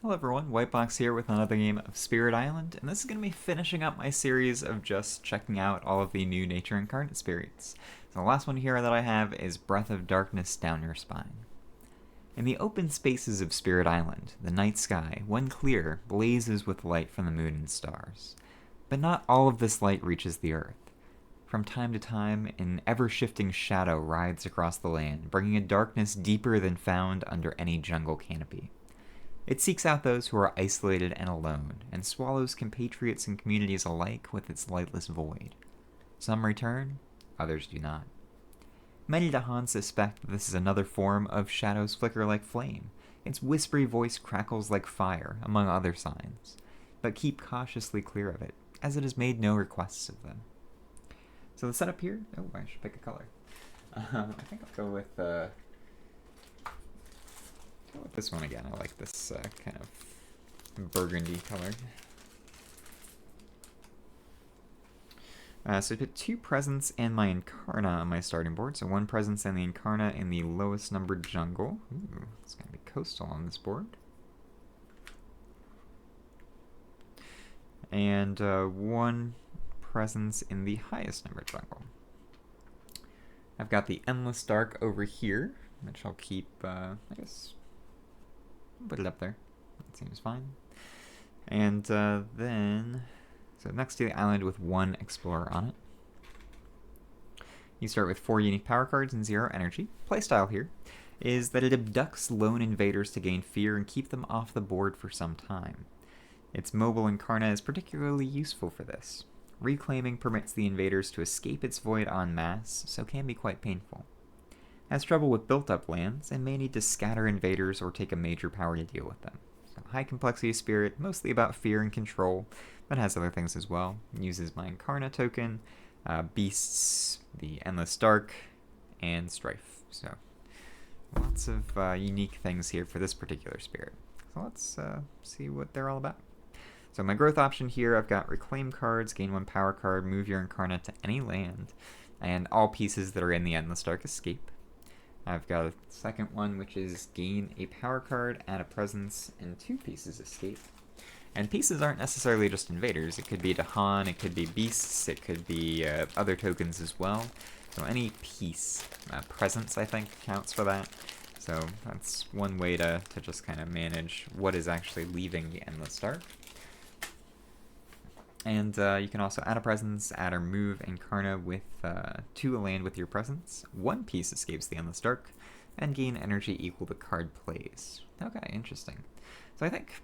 Hello everyone, Whitebox here with another game of Spirit Island, and this is going to be finishing up my series of just checking out all of the new Nature Incarnate spirits. So the last one here that I have is Breath of Darkness Down Your Spine. In the open spaces of Spirit Island, the night sky, when clear, blazes with light from the moon and stars. But not all of this light reaches the earth. From time to time, an ever-shifting shadow rides across the land, bringing a darkness deeper than found under any jungle canopy. It seeks out those who are isolated and alone, and swallows compatriots and communities alike with its lightless void. Some return, others do not. Many Dahan suspect that this is another form of Shadow's flicker-like flame. Its whispery voice crackles like fire, among other signs, but keep cautiously clear of it, as it has made no requests of them. So the setup here, I should pick a color. I think I'll go with this one again. I like this kind of burgundy color. So I put 2 presents and my Incarna on my starting board. So 1 presence and the Incarna in the lowest numbered jungle. Ooh, it's going to be coastal on this board. And 1 presence in the highest numbered jungle. I've got the Endless Dark over here, which I'll keep, I guess, put it up there. That seems fine. And then, so next to the island with 1 explorer on it. You start with 4 unique power cards and 0 energy. Playstyle here is that it abducts lone invaders to gain fear and keep them off the board for some time. Its mobile Incarna is particularly useful for this. Reclaiming permits the invaders to escape its void en masse, so can be quite painful. Has trouble with built-up lands, and may need to scatter invaders or take a major power to deal with them. So high complexity spirit, mostly about fear and control, but has other things as well. Uses my Incarna token, beasts, the Endless Dark, and Strife. So lots of unique things here for this particular spirit. So let's see what they're all about. So my growth option here, I've got Reclaim cards, gain 1 power card, move your Incarna to any land, and all pieces that are in the Endless Dark escape. I've got a second one, which is gain a power card, add a presence, and 2 pieces escape. And pieces aren't necessarily just invaders. It could be Dahan, it could be beasts, it could be other tokens as well. So any piece, presence I think counts for that. So that's one way to just kind of manage what is actually leaving the Endless Dark. And you can also add a presence, add or move Incarna with to a land with your presence. 1 piece escapes the Endless Dark, and gain energy equal to card plays. Okay, interesting. So I think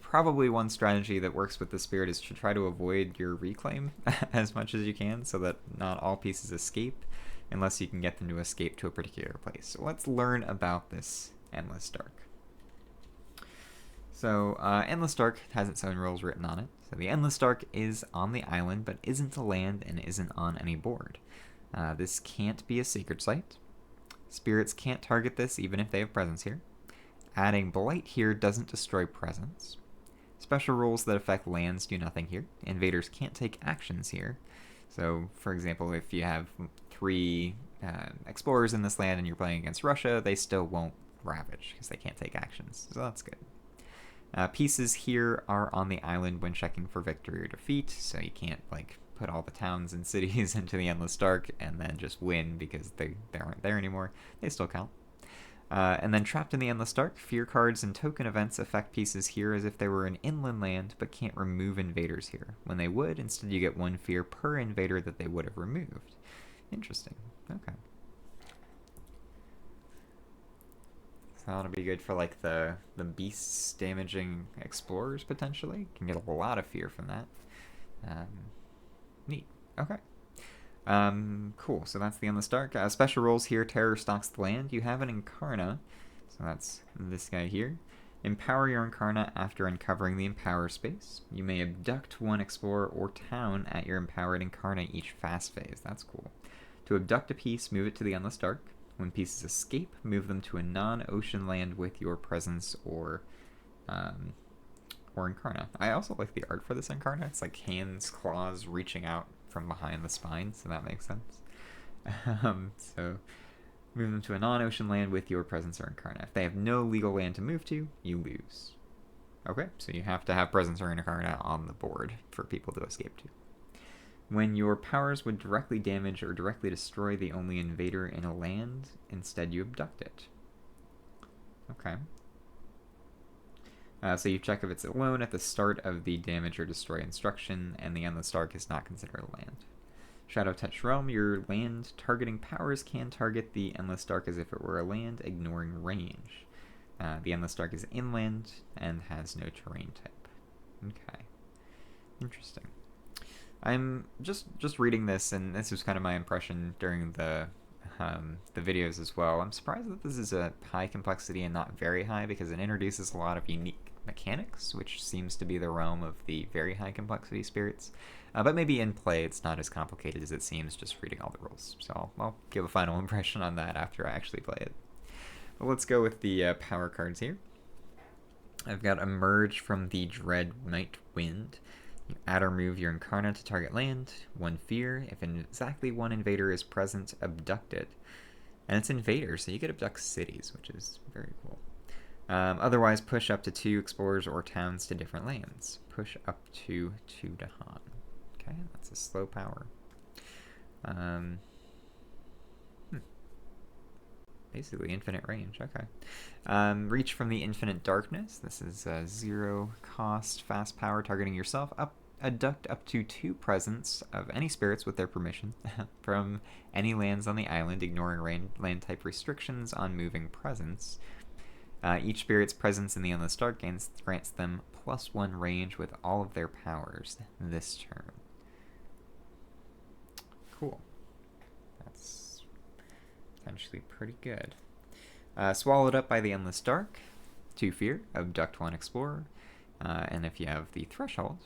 probably one strategy that works with the spirit is to try to avoid your reclaim as much as you can, so that not all pieces escape, unless you can get them to escape to a particular place. So let's learn about this Endless Dark. So, Endless Dark has its own rules written on it. So the Endless Dark is on the island, but isn't a land and isn't on any board. This can't be a secret site. Spirits can't target this even if they have presence here. Adding Blight here doesn't destroy presence. Special rules that affect lands do nothing here. Invaders can't take actions here. So, for example, if you have 3 explorers in this land and you're playing against Russia, they still won't ravage because they can't take actions. So that's good. Pieces here are on the island when checking for victory or defeat, so you can't like put all the towns and cities into the Endless Dark and then just win because they aren't there anymore. They still count. And then trapped in the Endless Dark, fear cards and token events affect pieces here as if they were an inland land, but can't remove invaders here. When they would, instead you get 1 fear per invader that they would have removed. Interesting. Okay. That'll be good for like the beasts damaging explorers potentially. Can get a lot of fear from that. Neat. Okay. Cool. So that's the Endless Dark. Special rules here. Terror stalks the land. You have an Incarna. So that's this guy here. Empower your Incarna after uncovering the Empower space. You may abduct 1 explorer or town at your empowered Incarna each fast phase. That's cool. To abduct a piece, move it to the Endless Dark. When pieces escape, move them to a non-ocean land with your presence or Incarna. I also like the art for this Incarna. It's like hands, claws reaching out from behind the spine, so that makes sense. So move them to a non-ocean land with your presence or Incarna. If they have no legal land to move to, you lose. Okay, so you have to have presence or incarnate on the board for people to escape to. When your powers would directly damage or directly destroy the only invader in a land, instead you abduct it. Okay. So you check if it's alone at the start of the damage or destroy instruction, and the Endless Dark is not considered a land. Shadow Touch Realm, your land targeting powers can target the Endless Dark as if it were a land, ignoring range. The Endless Dark is inland and has no terrain type. Okay. Interesting. I'm just reading this, and this was kind of my impression during the videos as well. I'm surprised that this is a high complexity and not very high, because it introduces a lot of unique mechanics, which seems to be the realm of the very high complexity spirits. But maybe in play it's not as complicated as it seems just reading all the rules. So I'll give a final impression on that after I actually play it. But let's go with the power cards here. I've got Emerge from the Dread Night Wind. You add or move your Incarna to target land. 1 fear. If exactly 1 invader is present, abduct it. And it's invaders, so you get abduct cities, which is very cool. Otherwise, push up to 2 explorers or towns to different lands. Push up to 2 Dahan. Okay, that's a slow power. Basically infinite range, okay. Reach from the Infinite Darkness. This is a 0 cost, fast power, targeting yourself. Abduct up to 2 presence of any spirits with their permission from any lands on the island, ignoring land type restrictions on moving presence. Each spirit's presence in the Endless Dark grants them +1 range with all of their powers this turn. Cool. That's potentially pretty good. Swallowed up by the Endless Dark. 2 fear. Abduct 1 explorer. And if you have the Threshold,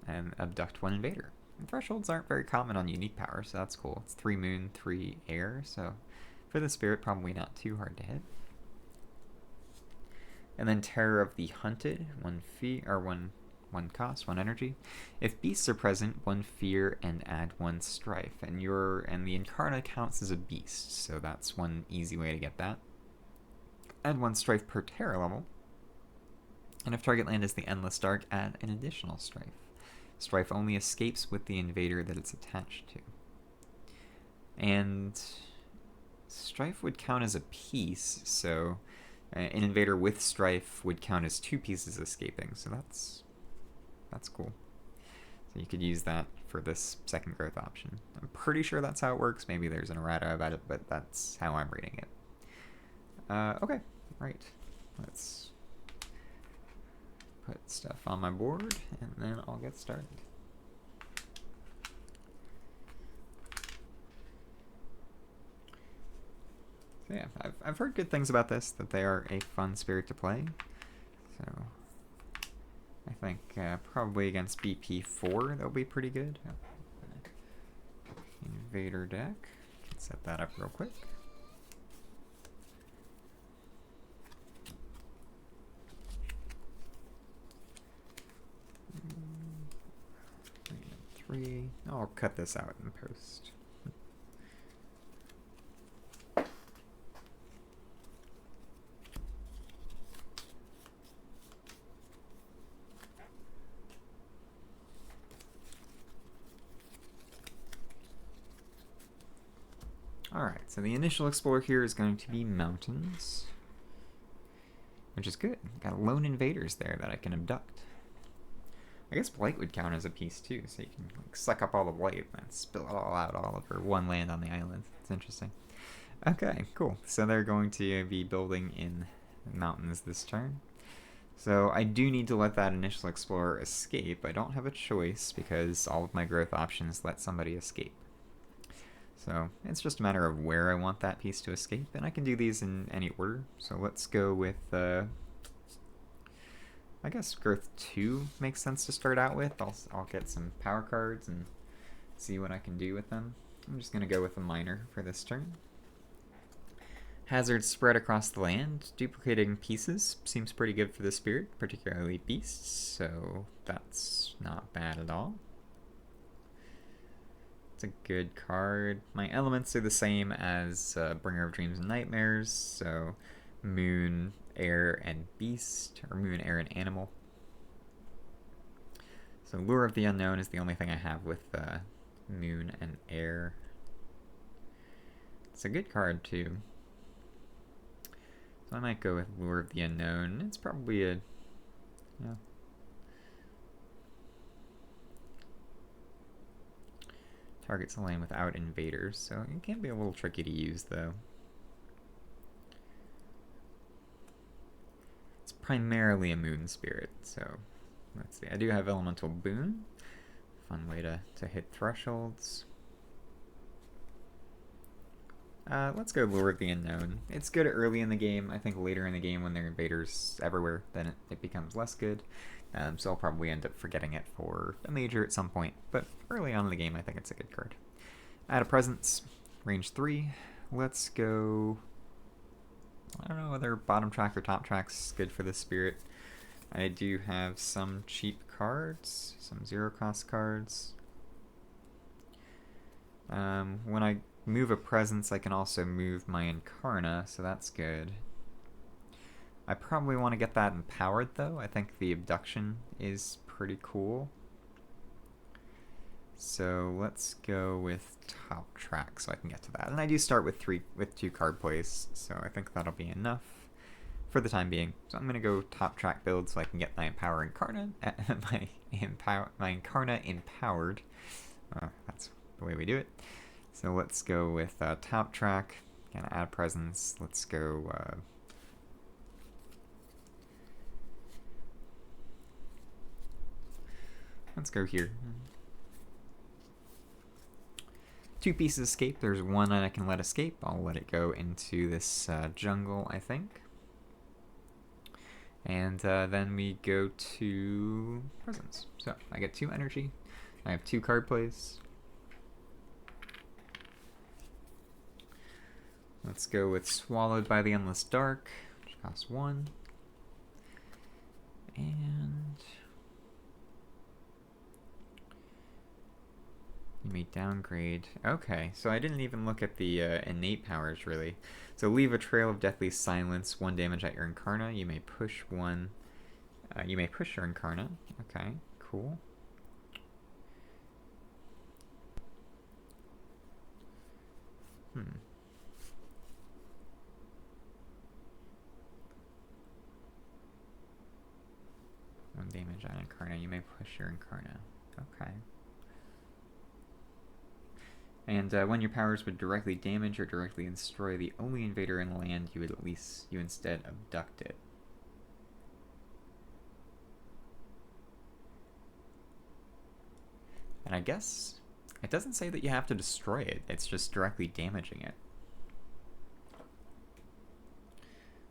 and abduct 1 invader. And thresholds aren't very common on unique powers, so that's cool. It's 3 moon, 3 air, so for the spirit, probably not too hard to hit. And then Terror of the Hunted, 1 fear, or 1 cost, 1 energy. If beasts are present, 1 fear and add 1 strife. And the Incarna counts as a beast, so that's one easy way to get that. Add 1 strife per terror level. And if target land is the Endless Dark, add an additional strife. Strife only escapes with the invader that it's attached to. And strife would count as a piece, so an invader with strife would count as 2 pieces escaping, so that's cool. So you could use that for this second growth option. I'm pretty sure that's how it works. Maybe there's an errata about it, but that's how I'm reading it. Okay, right. Let's put stuff on my board, and then I'll get started. So yeah, I've heard good things about this, that they are a fun spirit to play. So I think probably against BP4 they'll be pretty good. Invader deck. Set that up real quick. I'll cut this out in post. Alright, so the initial explorer here is going to be mountains, which is good. Got lone invaders there that I can abduct. I guess blight would count as a piece too, so you can like suck up all the blight and spill it all out all over 1 land on the island. It's interesting. Okay, cool. So they're going to be building in mountains this turn. So I do need to let that initial explorer escape. I don't have a choice because all of my growth options let somebody escape. So it's just a matter of where I want that piece to escape, and I can do these in any order. So let's go with I guess growth 2 makes sense to start out with. I'll get some power cards and see what I can do with them. I'm just going to go with a minor for this turn. Hazards spread across the land. Duplicating pieces seems pretty good for the spirit, particularly beasts, so that's not bad at all. It's a good card. My elements are the same as Bringer of Dreams and Nightmares, so moon, air, and beast, or moon, air, and animal. So Lure of the Unknown is the only thing I have with Moon and Air. It's a good card, too. So I might go with Lure of the Unknown. It's probably a... Yeah. Targets a lane without invaders, so it can be a little tricky to use, though. It's primarily a Moon Spirit, so let's see. I do have Elemental Boon. Fun way to hit thresholds. Let's go Lure of the Unknown. It's good early in the game. I think later in the game when there are invaders everywhere, then it becomes less good. So I'll probably end up forgetting it for a major at some point. But early on in the game, I think it's a good card. Add a Presence, range 3. Let's go... I don't know whether bottom track or top track's good for the Spirit. I do have some cheap cards, some zero-cost cards. When I move a Presence, I can also move my Incarna, so that's good. I probably want to get that empowered, though. I think the Abduction is pretty cool. So let's go with top track so I can get to that. And I do start with 2 card plays, so I think that'll be enough for the time being. So I'm going to go top track build so I can get my Empower Incarna, my Incarna empowered. That's the way we do it. So let's go with top track, gonna add Presence. Let's go here. 2 pieces escape. There's one that I can let escape. I'll let it go into this jungle, I think. And then we go to Presence. So I get 2 energy. I have 2 card plays. Let's go with Swallowed by the Endless Dark, which costs 1. And you may downgrade. Okay, so I didn't even look at the innate powers, really. So leave a trail of deathly silence, 1 damage at your Incarna. You may push 1. You may push your Incarna. Okay, cool. Damage on Incarna. You may push your Incarna. Okay. And when your powers would directly damage or directly destroy the only invader in the land, you instead abduct it. And I guess it doesn't say that you have to destroy it. It's just directly damaging it.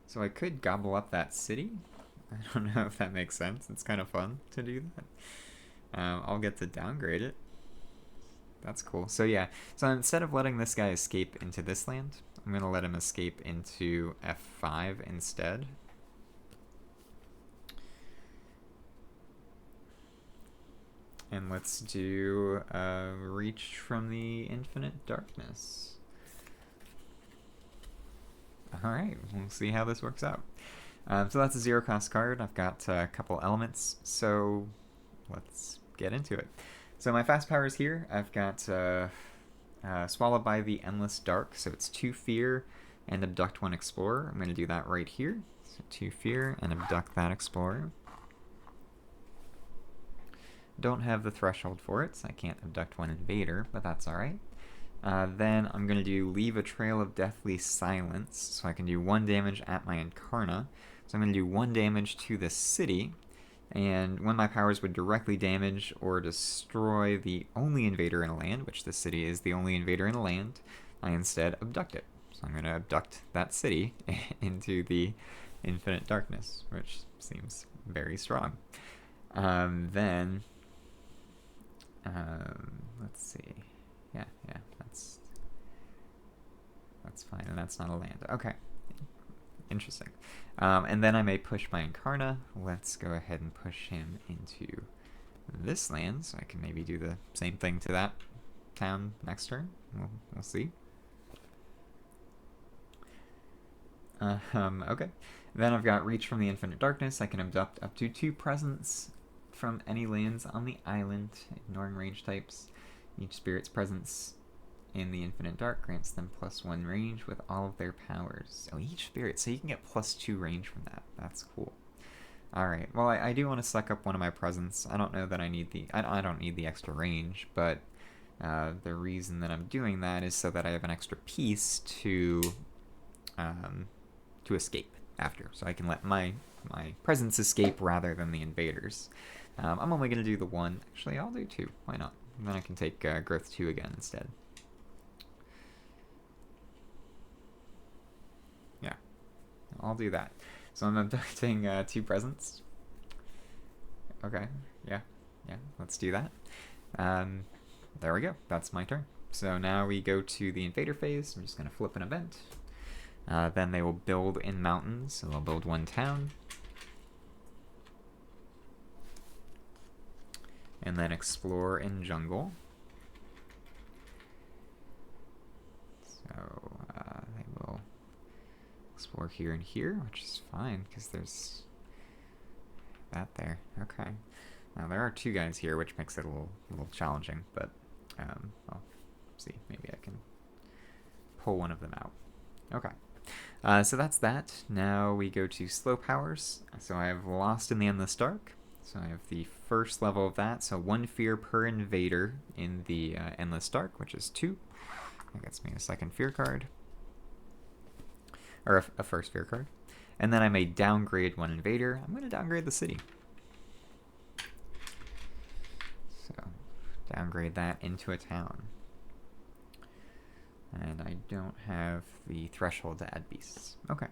So I could gobble up that city. I don't know if that makes sense. It's kind of fun to do that. I'll get to downgrade it. That's cool. So yeah, so instead of letting this guy escape into this land, I'm going to let him escape into F5 instead. And let's do Reach from the Infinite Darkness. Alright, we'll see how this works out. So that's a 0-cost card. I've got a couple elements, so let's get into it. So my fast powers here, I've got Swallowed by the Endless Dark, so it's 2 Fear and Abduct 1 Explorer. I'm going to do that right here. So 2 Fear and Abduct that Explorer. Don't have the threshold for it, so I can't abduct 1 invader, but that's alright. Then I'm going to do Leave a Trail of Deathly Silence, so I can do 1 damage at my Incarna. So I'm going to do 1 damage to the city, and when my powers would directly damage or destroy the only invader in a land, which the city is the only invader in the land, I instead abduct it. So I'm going to abduct that city into the Infinite Darkness, which seems very strong. Then, let's see. Yeah, that's fine, and that's not a land. Okay, interesting. And then I may push my Incarna. Let's go ahead and push him into this land, so I can maybe do the same thing to that town next turn. We'll see. Okay. Then I've got Reach from the Infinite Darkness. I can abduct up to 2 presence from any lands on the island, ignoring range types. Each spirit's presence in the Infinite Dark grants them +1 range with all of their powers. Oh, each spirit, so you can get +2 range from that. That's cool. Alright, well, I do want to suck up one of my presents. I don't know that I need the... I don't need the extra range, but the reason that I'm doing that is so that I have an extra piece to escape after. So I can let my presence escape rather than the invaders. I'm only going to do the one. Actually, I'll do 2. Why not? And then I can take growth 2 again instead. Yeah, I'll do that. So I'm abducting 2 presents. Okay, yeah, let's do that. There we go, that's my turn. So now we go to the invader phase. I'm just going to flip an event. Then they will build in mountains, so they'll build 1 town. And then explore in jungle. So they will explore here and here, which is fine, because there's that there. Okay. Now there are 2 guys here, which makes it a little challenging, but I'll see. Maybe I can pull one of them out. Okay. So that's that. Now we go to slow powers. So I have Lost in the Endless Dark. So I have the first level of that. So 1 fear per invader in the Endless Dark, which is 2. That gets me a second fear card. Or a first fear card. And then I may downgrade 1 invader. I'm going to downgrade the city. So downgrade that into a town. And I don't have the threshold to add beasts. Okay.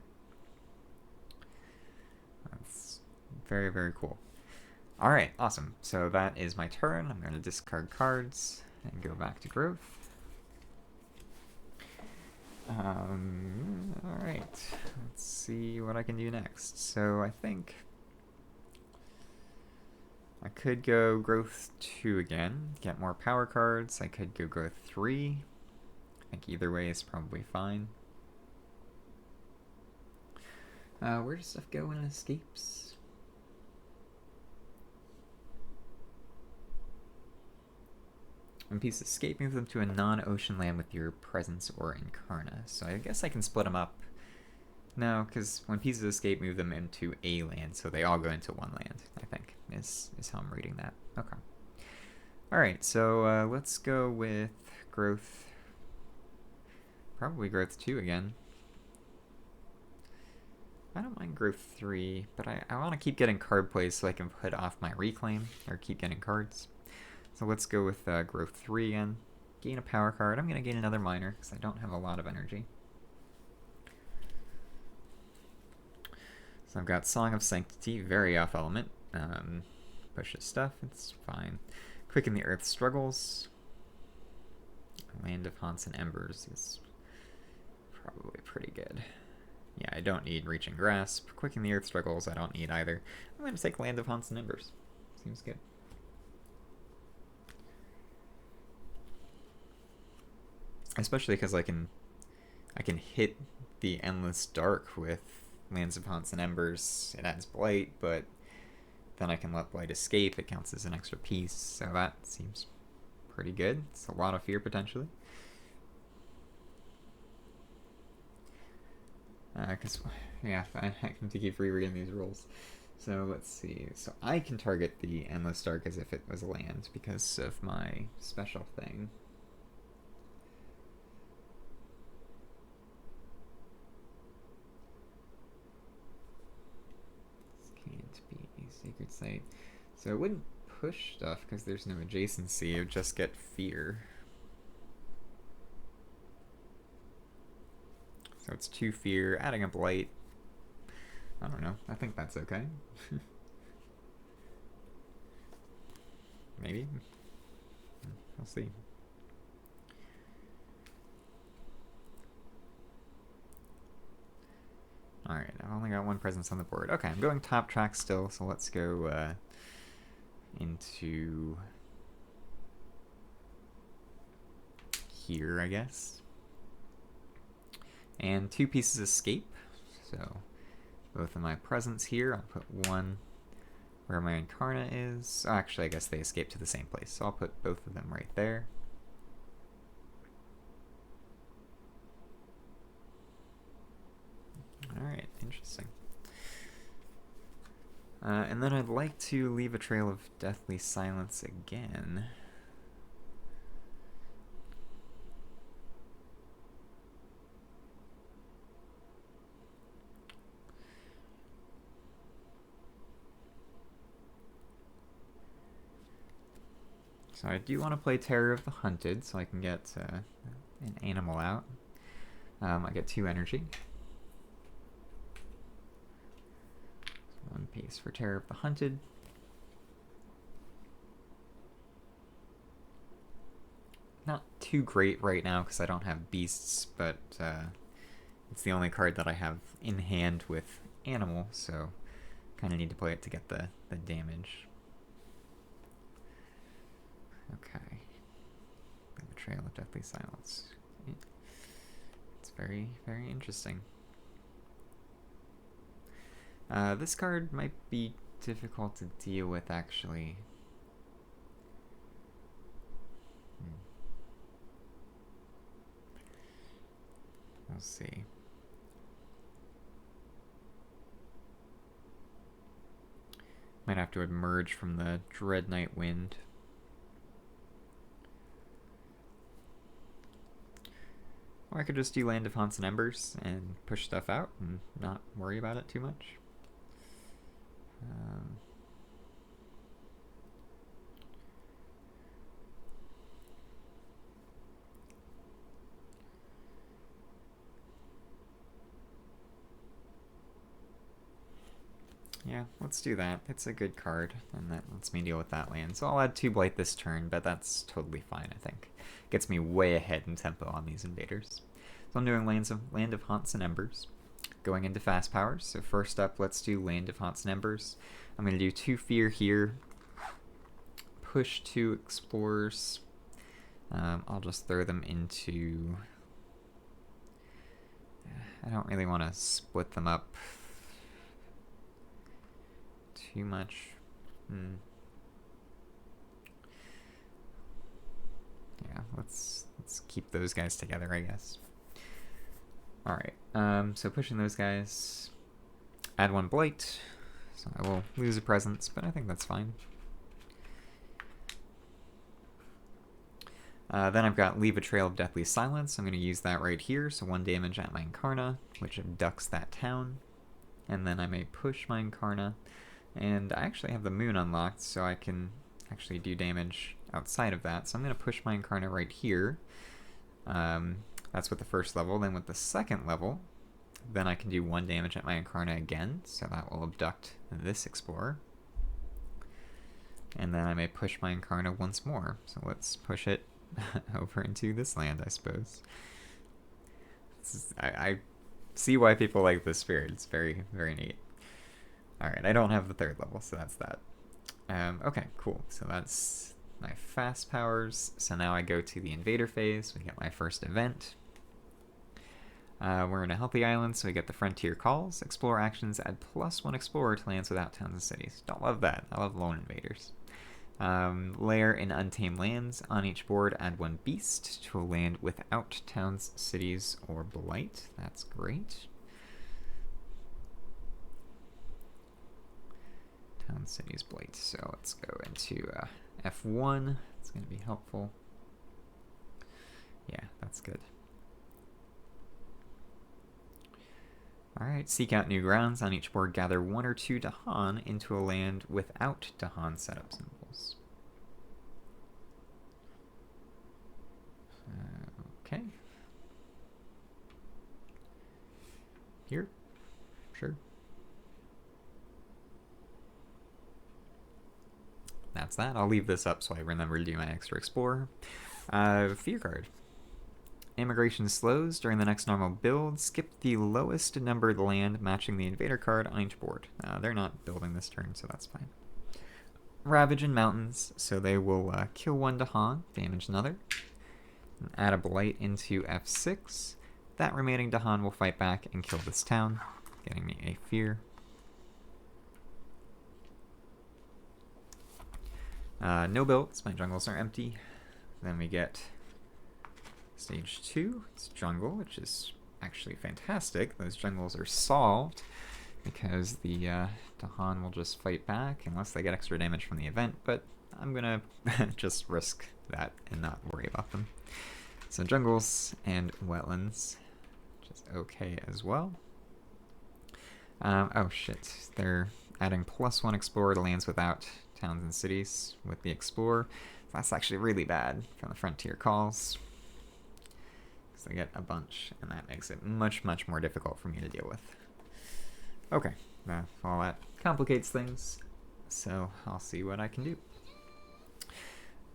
That's very, very cool. Alright, awesome. So that is my turn. I'm going to discard cards and go back to growth. Alright, let's see what I can do next. So I think I could go growth 2 again, get more power cards. I could go growth 3. I think either way is probably fine. Where does stuff go when it escapes? When pieces escape, move them to a non-ocean land with your presence or Incarna. So I guess I can split them up. No, because when pieces escape, move them into a land, so they all go into 1 land, I think, is how I'm reading that. Okay. Alright, so let's go with growth... Probably growth 2 again. I don't mind growth 3, but I want to keep getting card plays so I can put off my reclaim, or keep getting cards. So let's go with growth 3 again. Gain a power card. I'm going to gain another minor because I don't have a lot of energy. So I've got Song of Sanctity, very off element. Pushes stuff, it's fine. Quicken the Earth Struggles. Land of Haunts and Embers is probably pretty good. Yeah, I don't need Reaching Grasp. Quicken the Earth Struggles, I don't need either. I'm going to take Land of Haunts and Embers. Seems good. Especially because I can hit the Endless Dark with Lands of Haunts and Embers. It adds Blight, but then I can let Blight escape. It counts as an extra piece, so that seems pretty good. It's a lot of fear, potentially. Because, yeah, I have to keep rereading these rules. So let's see. So I can target the Endless Dark as if it was a land because of my special thing. Sacred Site. So it wouldn't push stuff because there's no adjacency. It would just get fear. So it's 2 fear, adding a blight. I don't know. I think that's okay. Maybe. We'll see. Alright, I've only got 1 presence on the board. Okay, I'm going top track still, so let's go into here, I guess. And 2 pieces escape. So both of my presents here, I'll put 1 where my Incarna is. Oh, actually, I guess they escaped to the same place, so I'll put both of them right there. Alright, interesting. And then I'd like to leave a trail of deathly silence again. So I do want to play Terror of the Hunted, so I can get an animal out. I get 2 energy. 1 piece for Terror of the Hunted. Not too great right now because I don't have beasts, but it's the only card that I have in hand with animal, so kind of need to play it to get the damage. Okay. The Trail of Deathly Silence. It's very, very interesting. This card might be difficult to deal with, actually. We'll see. Might have to emerge from the Dread Night Wind. Or I could just do Land of Haunts and Embers and push stuff out and not worry about it too much. Yeah, let's do that. It's a good card, and that lets me deal with that land. So I'll add 2 Blight this turn, but that's totally fine, I think. Gets me way ahead in tempo on these invaders. So I'm doing Land of Haunts and Embers. Going into fast powers. So first up, let's do Land of Haunts and Embers. I'm going to do 2 Fear here. Push 2 Explorers. I'll just throw them into... I don't really want to split them up too much. Yeah, let's keep those guys together, I guess. Alright, so pushing those guys. Add 1 Blight. So I will lose a presence, but I think that's fine. Then I've got Leave a Trail of Deathly Silence. I'm going to use that right here, so 1 damage at my Incarna, which abducts that town. And then I may push my Incarna. And I actually have the moon unlocked, so I can actually do damage outside of that. So I'm going to push my Incarna right here. That's with the first level. Then with the second level, then I can do 1 damage at my Incarna again. So that will abduct this Explorer. And then I may push my Incarna once more. So let's push it over into this land, I suppose. I see why people like this spirit. It's very, very neat. Alright, I don't have the 3rd level, so that's that. Okay, cool. So that's my fast powers. So now I go to the invader phase. We get my first event. We're in a healthy island, so we get the frontier calls. Explore actions add +1 explorer to lands without towns and cities. Don't love that. I love lone invaders. Lair in untamed lands. On each board, add 1 beast to a land without towns, cities, or blight. That's great. Town, cities, blight. So let's go into F1. It's going to be helpful. Yeah, that's good. Alright, seek out new grounds. On each board, gather 1 or 2 Dahan into a land without Dahan setup symbols. Okay. Here? Sure. That's that. I'll leave this up so I remember to do my extra Explorer. Fear card. Immigration slows during the next normal build. Skip the lowest numbered land matching the invader card on each board. They're not building this turn, so that's fine. Ravage in mountains, so they will kill 1 Dahan, damage another. And add a blight into F6. That remaining Dahan will fight back and kill this town, getting me a fear. No builds, my jungles are empty. Then we get stage 2, it's jungle, which is actually fantastic. Those jungles are solved because the Dahan will just fight back unless they get extra damage from the event, but I'm gonna just risk that and not worry about them. So jungles and wetlands, which is okay as well. Oh shit, they're adding +1 Explorer to lands without towns and cities with the Explorer. So that's actually really bad from the Frontier calls. Because they get a bunch, and that makes it much, much more difficult for me to deal with. Okay, all that complicates things, so I'll see what I can do.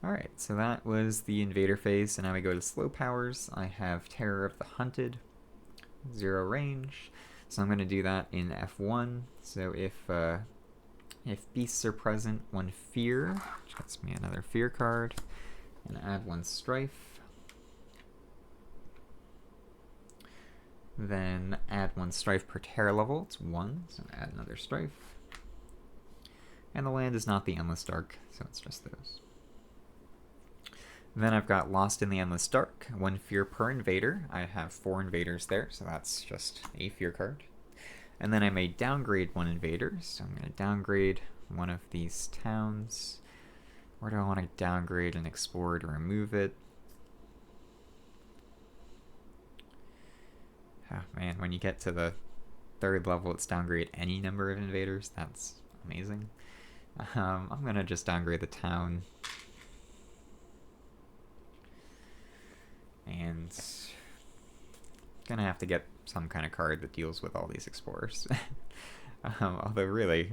Alright, so that was the invader phase, so now we go to slow powers. I have Terror of the Hunted, 0 range, so I'm going to do that in F1. So if beasts are present, 1 fear, which gets me another fear card, and add 1 strife. Then add 1 strife per terror level, it's 1, so add another strife. And the land is not the Endless Dark, so it's just those. Then I've got Lost in the Endless Dark, 1 fear per invader. I have 4 invaders there, so that's just a fear card. And then I may downgrade 1 invader, so I'm going to downgrade one of these towns. Where do I want to downgrade an explorer to remove it? Oh man, when you get to the 3rd level, it's downgrade any number of invaders. That's amazing. I'm going to just downgrade the town. And gonna have to get some kind of card that deals with all these explorers. Although really,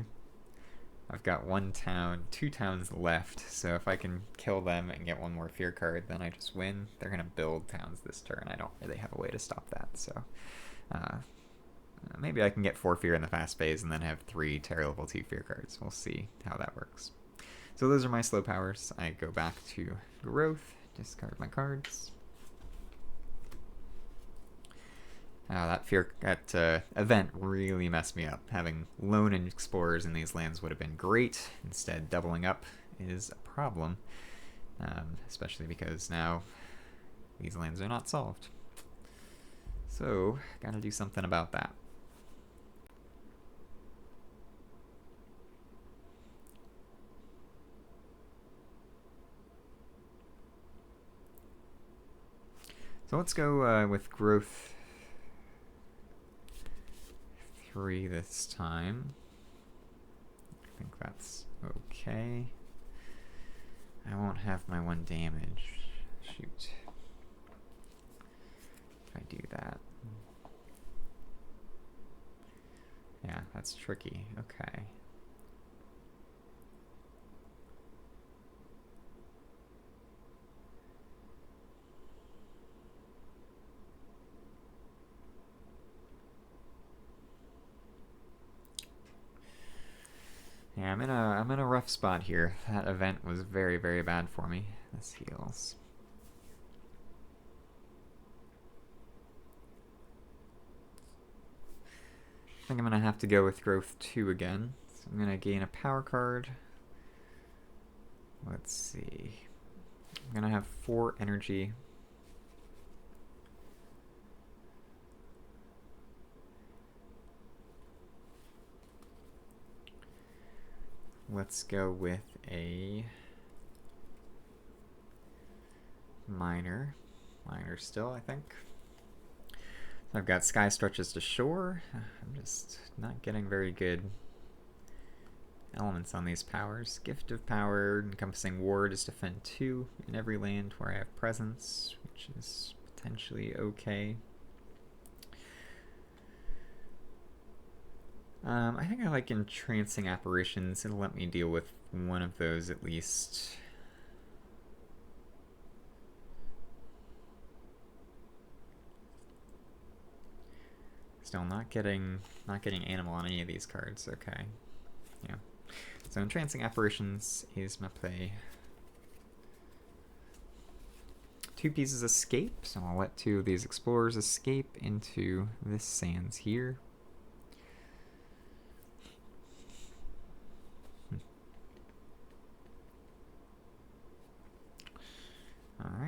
I've got 1 town, 2 towns left, so if I can kill them and get 1 more fear card, then I just win. They're gonna build towns this turn. I don't really have a way to stop that, so maybe I can get 4 fear in the fast phase and then have 3 terror level 2 fear cards. We'll see how that works. So those are my slow powers. I go back to growth, discard my cards. That event really messed me up. Having lone explorers in these lands would have been great. Instead, doubling up is a problem, especially because now these lands are not solved. So, gotta do something about that. So let's go with growth 3 this time. I think that's okay. I won't have my 1 damage. Shoot. If I do that. Yeah, that's tricky. Okay. Yeah, I'm in a rough spot here. That event was very, very bad for me. This heals. I think I'm gonna have to go with growth 2 again. So I'm gonna gain a power card. Let's see. I'm gonna have 4 energy. Let's go with a minor. Minor still, I think. So I've got Sky Stretches to Shore. I'm just not getting very good elements on these powers. Gift of Power, encompassing Ward, is defend 2 in every land where I have presence, which is potentially okay. I think I like Entrancing Apparitions. It'll let me deal with 1 of those at least. Still not getting animal on any of these cards. Okay. Yeah. So Entrancing Apparitions is my play. 2 pieces escape, so I'll let 2 of these explorers escape into this sands here.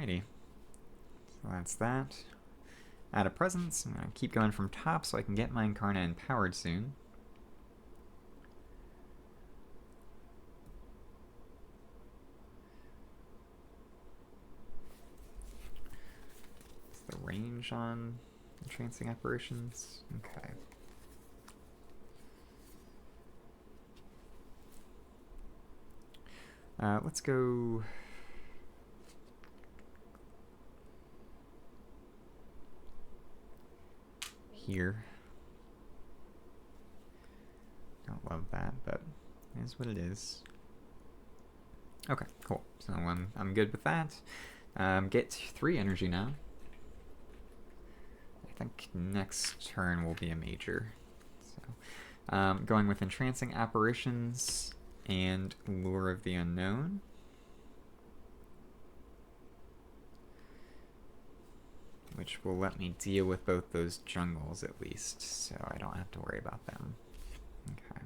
Alrighty. So that's that. Add a presence. I'm going to keep going from top so I can get my Incarna empowered soon. What's the range on entrancing apparitions? Okay. Let's go here. Don't love that, but it is what it is. Okay, cool. So I'm good with that. Get 3 energy now. I think next turn will be a major. So, going with entrancing apparitions and lure of the unknown. Which will let me deal with both those jungles at least, so I don't have to worry about them. Okay.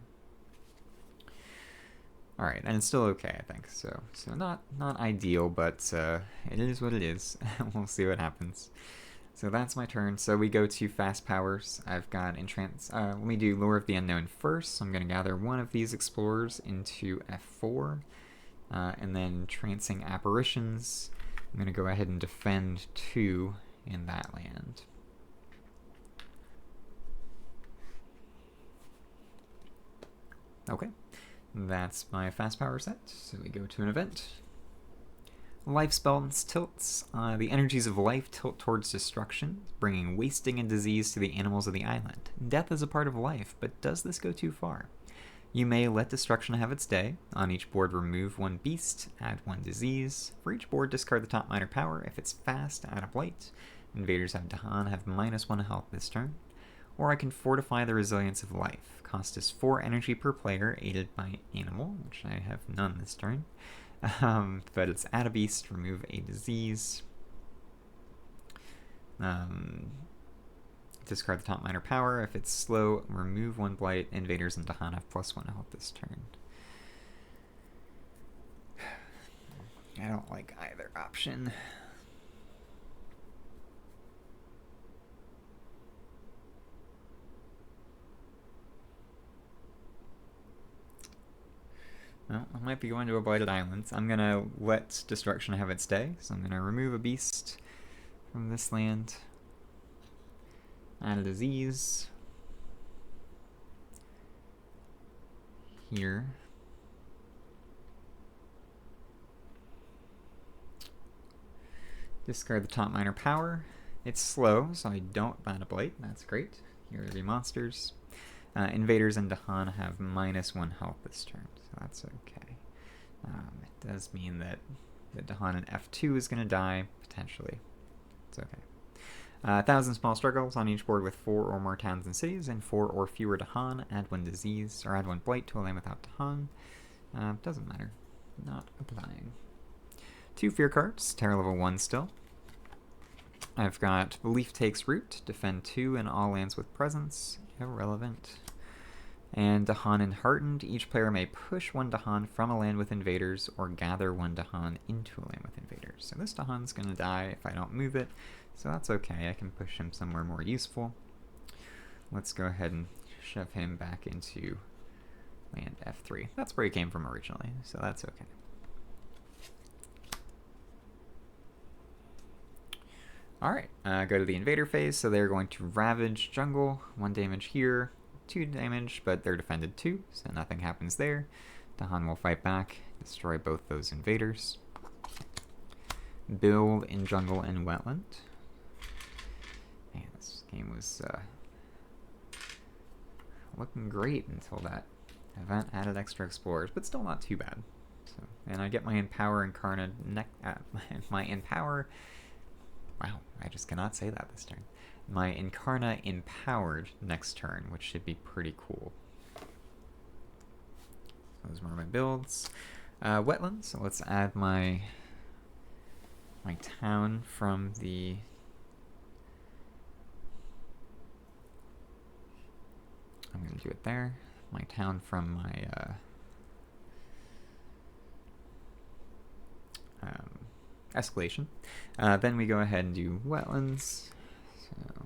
Alright, and it's still okay, I think. So not ideal, but it is what it is. We'll see what happens. So that's my turn. So we go to fast powers. I've got entrance. Let me do Lure of the Unknown first. So I'm going to gather one of these explorers into F4. And then Trancing Apparitions. I'm going to go ahead and defend 2 in that land. Okay. That's my fast power set. So we go to an event. Life spells tilts. The energies of life tilt towards destruction, bringing wasting and disease to the animals of the island. Death is a part of life, but does this go too far? You may let destruction have its day. On each board, remove 1 beast, add 1 disease. For each board, discard the top minor power. If it's fast, add a blight. Invaders of Dahan have -1 health this turn. Or I can fortify the resilience of life. Cost is 4 energy per player, aided by animal, which I have none this turn. But it's add a beast, remove a disease. Discard the top minor power. If it's slow, remove 1 blight. Invaders and Dahan have +1 health this turn. I don't like either option. Well, I might be going to a blighted island. I'm going to let destruction have its day. So I'm going to remove a beast from this land. Add a disease. Here. Discard the top minor power. It's slow, so I don't ban a blight. That's great. Here are the monsters. Invaders and Dahan have -1 health this turn, so that's okay. It does mean that the Dahan in F2 is going to die, potentially. It's okay. 1,000 small struggles on each board with 4 or more towns and cities, and 4 or fewer Dahan. Add 1 disease, or add 1 blight to a land without Dahan. Doesn't matter. Not applying. 2 fear cards, terror level 1 still. I've got Belief Takes Root, defend 2 in all lands with presence. Irrelevant. And Dahan Enheartened. Each player may push 1 Dahan from a land with invaders or gather 1 Dahan into a land with invaders. So this Dahan's going to die if I don't move it, so that's okay. I can push him somewhere more useful. Let's go ahead and shove him back into land F3. That's where he came from originally, so that's okay. Alright, go to the invader phase, so they're going to ravage jungle. 1 damage here, 2 damage, but they're defended 2, so nothing happens there. Dahan will fight back, destroy both those invaders. Build in jungle and wetland. Man, this game was looking great until that event added extra explorers, but still not too bad. So, and I get my Empower Incarna my Empower. Wow, I just cannot say that this turn. My Incarna empowered next turn, which should be pretty cool. Those were my builds. Wetlands, so let's add my town from the... I'm going to do it there. My town from my... escalation. Then we go ahead and do wetlands. So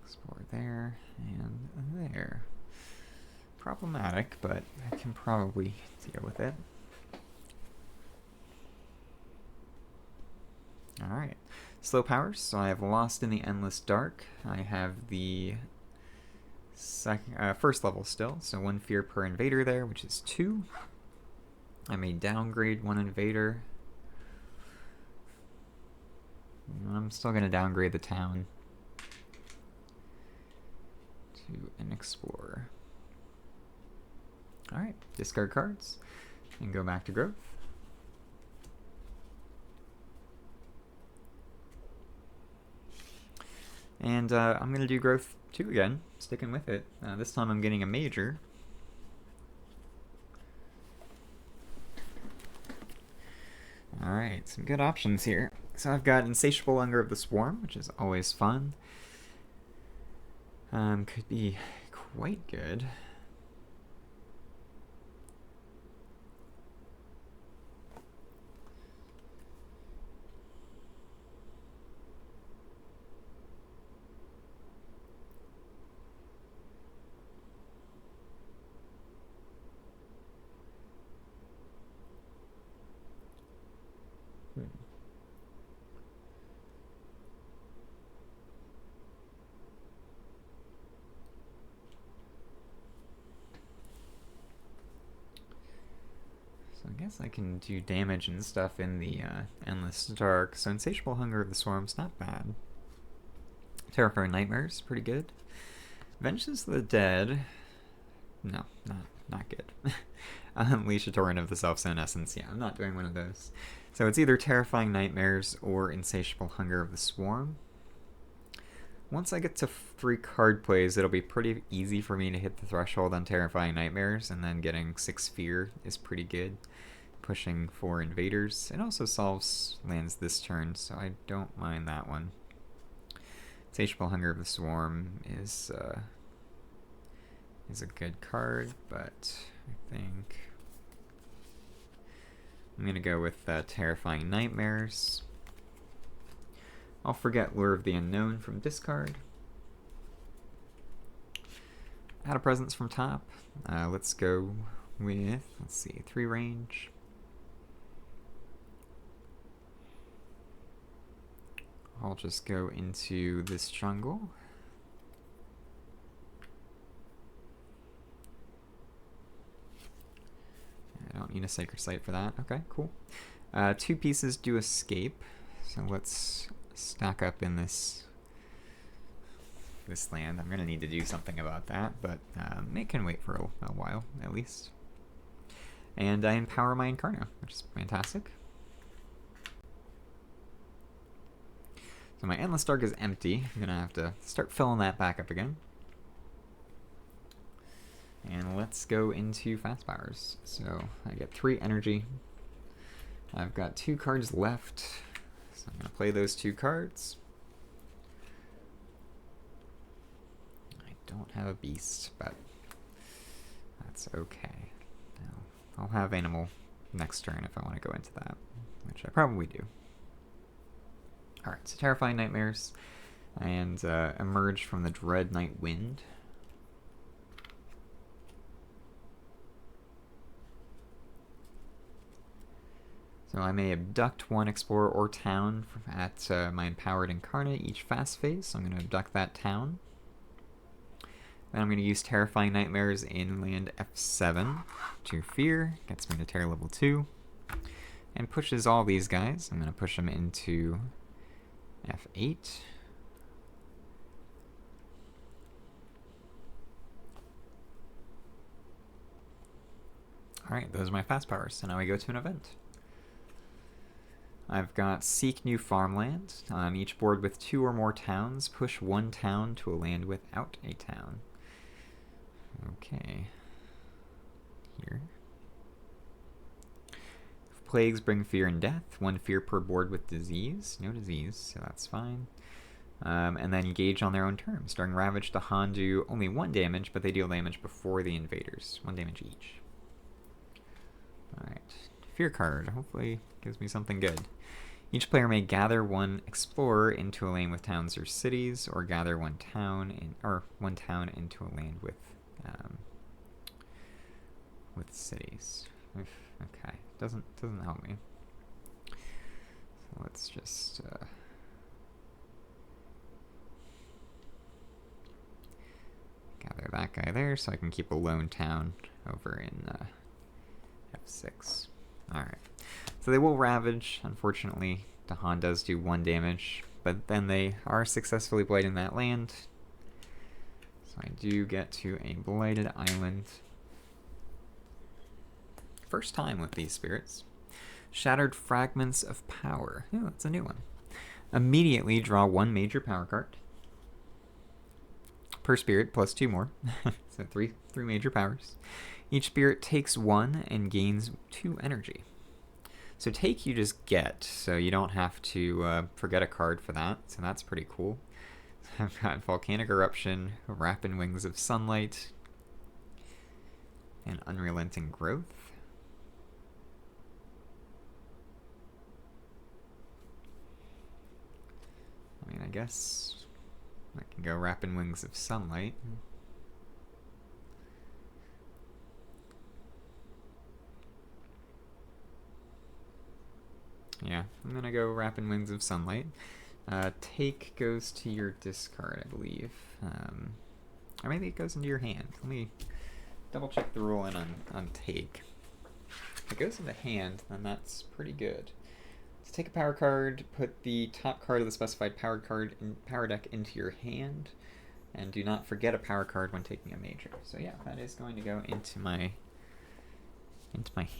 explore there and there. Problematic, but I can probably deal with it. Alright, slow powers. So I have Lost in the Endless Dark. I have the first level still, so 1 fear per invader there, which is 2. I may downgrade 1 invader. I'm still going to downgrade the town to an explorer. Alright, discard cards and go back to growth. And I'm going to do growth 2 again, sticking with it. This time I'm getting a major. Alright, some good options here. So I've got Insatiable Hunger of the Swarm, which is always fun. Could be quite good. So I guess I can do damage and stuff in the Endless Dark. So Insatiable Hunger of the Swarm's not bad. Terrifying Nightmares, pretty good. Vengeance of the Dead, no, not good. Unleash a Torrent of the Self-Sent Essence, yeah, I'm not doing one of those. So it's either Terrifying Nightmares or Insatiable Hunger of the Swarm. Once I get to 3 card plays, it'll be pretty easy for me to hit the threshold on Terrifying Nightmares, and then getting 6 Fear is pretty good. Pushing 4 Invaders. It also solves lands this turn, so I don't mind that one. Insatiable Hunger of the Swarm is a good card, but I think I'm going to go with Terrifying Nightmares. I'll forget Lure of the Unknown from discard. Add a presence from top. Let's go with, 3 range. I'll just go into this jungle. I don't need a Sacred Site for that. Okay, cool. 2 pieces do escape. So let's stack up in this land. I'm going to need to do something about that, but it can wait for a while, at least. And I empower my Incarno, which is fantastic. So my Endless Dark is empty. I'm going to have to start filling that back up again. And let's go into fast powers. So I get 3 energy. I've got 2 cards left. So I'm going to play those 2 cards. I don't have a beast, but that's okay. I'll have animal next turn if I want to go into that, which I probably do. Alright, so Terrifying Nightmares and Emerge from the Dread Night Wind. So I may abduct 1 explorer or town at my Empowered Incarnate each fast phase, so I'm going to abduct that town. Then I'm going to use Terrifying Nightmares in land F7 to Fear, gets me to Terror level 2, and pushes all these guys. I'm going to push them into F8. Alright, those are my fast powers, so now we go to an event. I've got Seek New Farmland. On each board with 2 or more towns, push 1 town to a land without a town. Okay. Here. Plagues bring fear and death. 1 fear per board with disease. No disease, so that's fine. And then engage on their own terms. During Ravage, the Han do only 1 damage, but they deal damage before the invaders. 1 damage each. Alright. fear card. Hopefully gives me something good. Each player may gather one explorer into a lane with towns or cities, or gather one town into a lane with cities. Okay, doesn't help me. So let's just gather that guy there, so I can keep a lone town over in F6. All right. So they will ravage. Unfortunately, Dahan does do 1 damage, but then they are successfully blighting that land. So I do get to a blighted island. First time with these spirits. Shattered Fragments of Power. Oh, that's a new one. Immediately draw 1 major power card. Per spirit, plus 2 more. So 3 major powers. Each spirit takes 1 and gains 2 energy. So take you just get, so you don't have to forget a card for that, so that's pretty cool. I've got Volcanic Eruption, Rapid Wings of Sunlight, and Unrelenting Growth. I mean, I guess I can go Rapid Wings of Sunlight. Yeah, I'm gonna go Rapid Wings of Sunlight. Take goes to your discard, I believe. Or maybe it goes into your hand. Let me double check the rule in on take. If it goes into hand, then that's pretty good. So take a power card, put the top card of the specified power deck into your hand, and do not forget a power card when taking a major. So yeah, that is going to go into my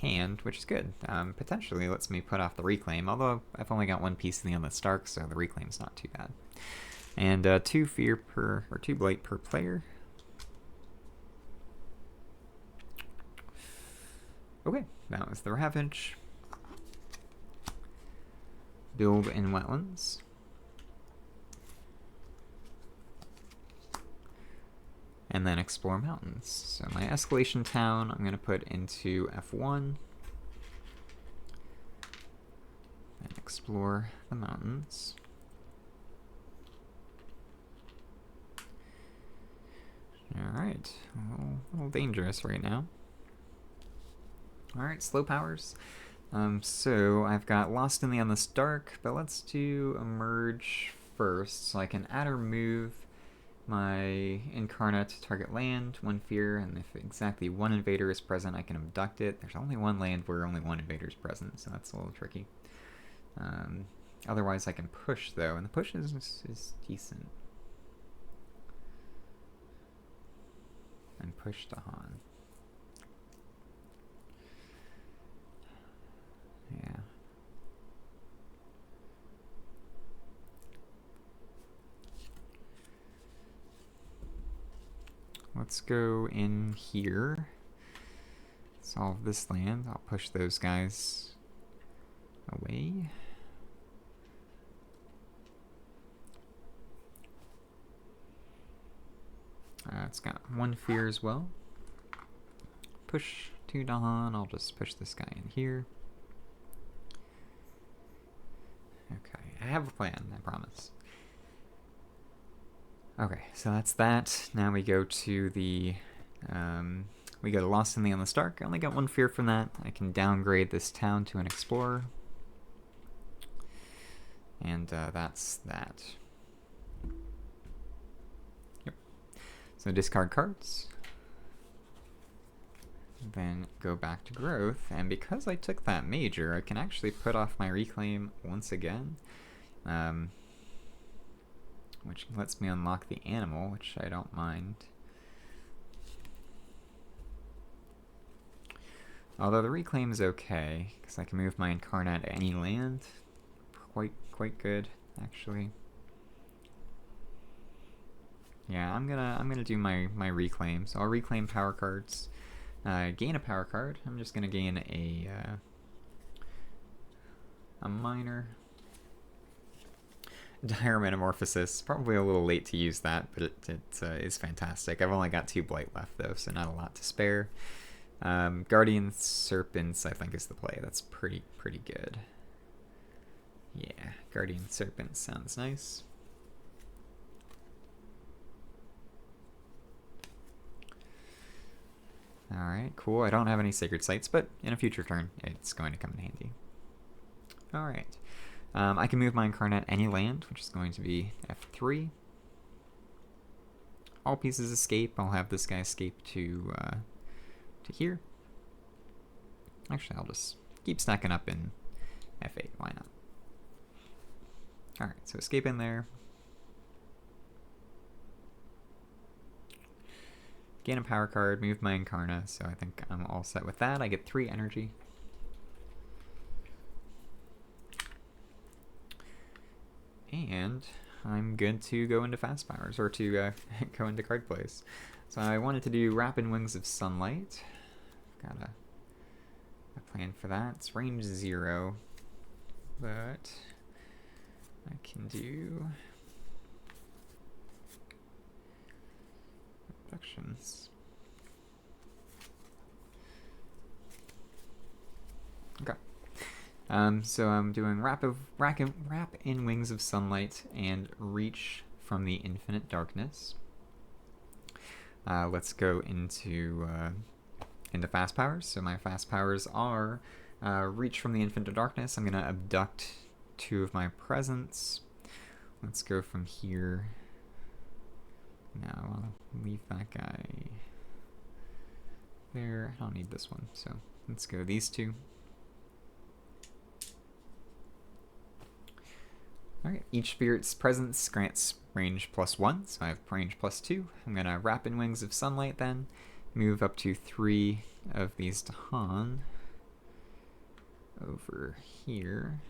hand, which is good. Potentially lets me put off the reclaim, although I've only got 1 piece in the Endless Dark, so the reclaim's not too bad. And 2 fear per, or 2 blight per player. Okay, that was the Ravage. Build in Wetlands. And then explore mountains. So my escalation town I'm going to put into F1. And explore the mountains. Alright, a little dangerous right now. Alright, slow powers. So I've got Lost in the Endless Dark, but let's do Emerge first, so I can add or move my Incarnate to target land, 1 fear, and if exactly 1 invader is present, I can abduct it. There's only 1 land where only 1 invader is present, so that's a little tricky. Otherwise, I can push, though, and the push is decent. And push Dahan. Yeah. Let's go in here. Solve this land. I'll push those guys away. It's got 1 fear as well. Push to Dahan. I'll just push this guy in here. Okay, I have a plan, I promise. Okay, so that's that. Now we go to the Lost in the Endless Dark. I only got 1 fear from that. I can downgrade this town to an explorer. And that's that. Yep. So discard cards. Then go back to growth, and because I took that major, I can actually put off my reclaim once again, which lets me unlock the animal, which I don't mind. Although the reclaim is okay, because I can move my Incarnate to any land. Quite good, actually. Yeah, I'm gonna do my reclaim. So I'll reclaim power cards. Gain a power card. I'm just gonna gain a minor. Dire Metamorphosis. Probably a little late to use that, but it is fantastic. I've only got 2 blight left though, so not a lot to spare. Guardian Serpents, I think, is the play. That's pretty good. Yeah, Guardian Serpents sounds nice. Alright, cool. I don't have any Sacred Sites, but in a future turn, it's going to come in handy. Alright. I can move my Incarnate any land, which is going to be F3. All pieces escape. I'll have this guy escape to here. Actually, I'll just keep stacking up in F8. Why not? Alright, so escape in there. Gain a power card, move my Incarna, so I think I'm all set with that. I get 3 energy. And I'm good to go into fast powers, or to go into card plays. So I wanted to do Rapid Wings of Sunlight. Got a plan for that. It's range 0, but I can do reductions. Okay. So I'm doing wrap in Wings of Sunlight and Reach from the Infinite Darkness. Let's go into fast powers. So my fast powers are Reach from the Infinite Darkness. I'm gonna abduct 2 of my presents. Let's go from here. Now I'll leave that guy there. I don't need this one, so let's go these 2. Alright, each spirit's presence grants range +1, so I have range +2. I'm going to Rapid Wings of Sunlight then, move up to 3 of these to Han over here.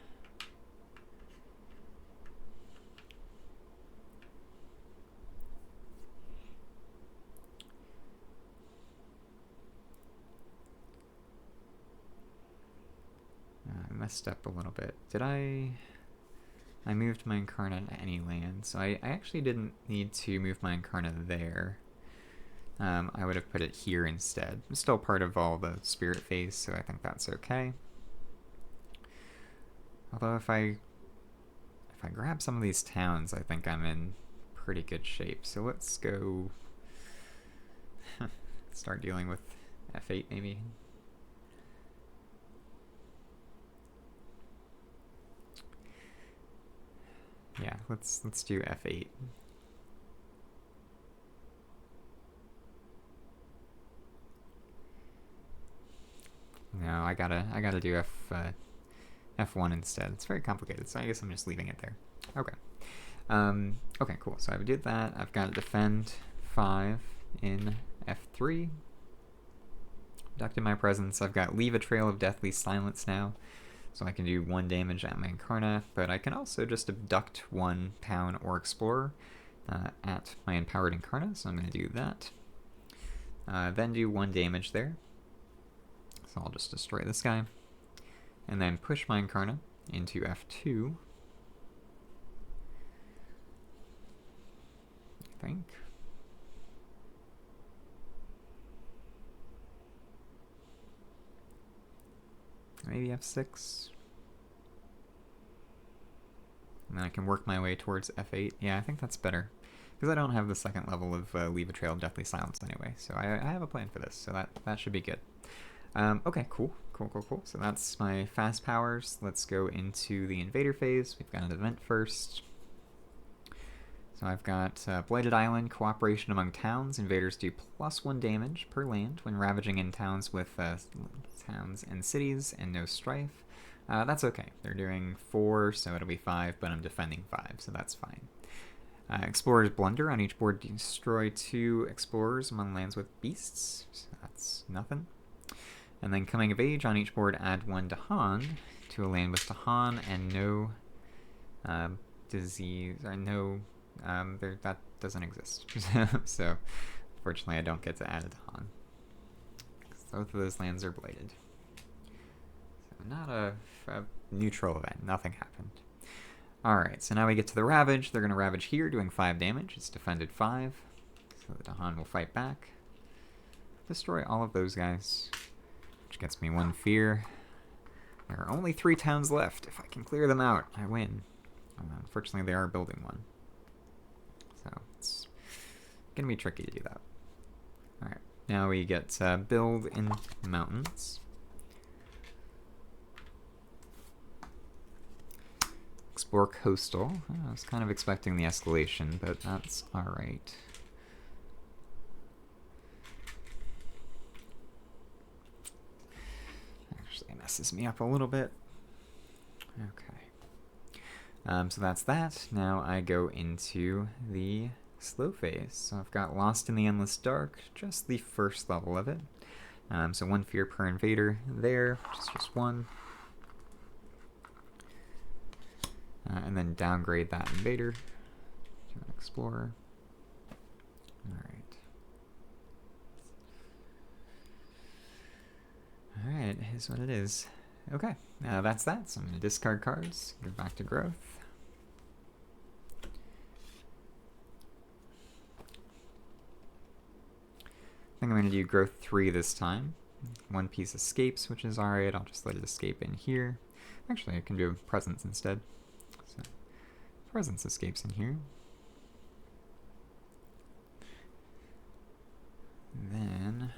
I messed up a little bit. Did I moved my Incarnate to any land, so I actually didn't need to move my Incarnate there. I would have put it here instead. I'm still part of all the spirit phase, so I think that's okay. Although if I grab some of these towns, I think I'm in pretty good shape. So let's go start dealing with F8 maybe. Yeah, let's do F8. No, I gotta do F1 instead. It's very complicated, so I guess I'm just leaving it there. Okay. Okay, cool. So I did that. I've got defend 5 in F3. Abducted my presence. I've got leave a trail of deathly silence now. So I can do 1 damage at my Incarna, but I can also just abduct 1 Town or Explorer at my Empowered Incarna, so I'm going to do that. Then do 1 damage there. So I'll just destroy this guy. And then push my Incarna into F2. I think. Maybe F6. And then I can work my way towards F8. Yeah, I think that's better. Because I don't have the 2nd level of Leave a Trail of Deathly Silence anyway. So I have a plan for this, so that should be good. Okay, cool. So that's my fast powers. Let's go into the Invader phase. We've got an event first. So I've got Blighted Island, Cooperation Among Towns. Invaders do +1 damage per land when ravaging in towns with towns and cities and no strife. That's okay. They're doing 4, so it'll be 5, but I'm defending 5, so that's fine. Explorer's Blunder. On each board, destroy 2 explorers among lands with beasts. So that's nothing. And then Coming of Age. On each board, add 1 Dahan to a land with Dahan and no disease, or no... that doesn't exist. So, unfortunately, I don't get to add a Dahan. Both of those lands are blighted. So, not a neutral event. Nothing happened. Alright, so now we get to the Ravage. They're going to Ravage here, doing 5 damage. It's defended 5. So the Dahan will fight back. destroy all of those guys, which gets me 1 fear. There are only 3 towns left. If I can clear them out, I win. Unfortunately, they are building one. So it's going to be tricky to do that. Alright, now we get build in mountains. Explore coastal. I was kind of expecting the escalation, but that's alright. Actually, it messes me up a little bit. Okay. So that's that. Now I go into the slow phase. So I've got Lost in the Endless Dark, just the first level of it. So 1 fear per invader there, which is just 1. And then downgrade that invader to an explorer. Alright, here's what it is. Okay, that's that. So I'm going to discard cards, go back to growth. I think I'm going to do growth 3 this time. 1 piece escapes, which is alright. I'll just let it escape in here. Actually, I can do presence instead. So, presence escapes in here. Then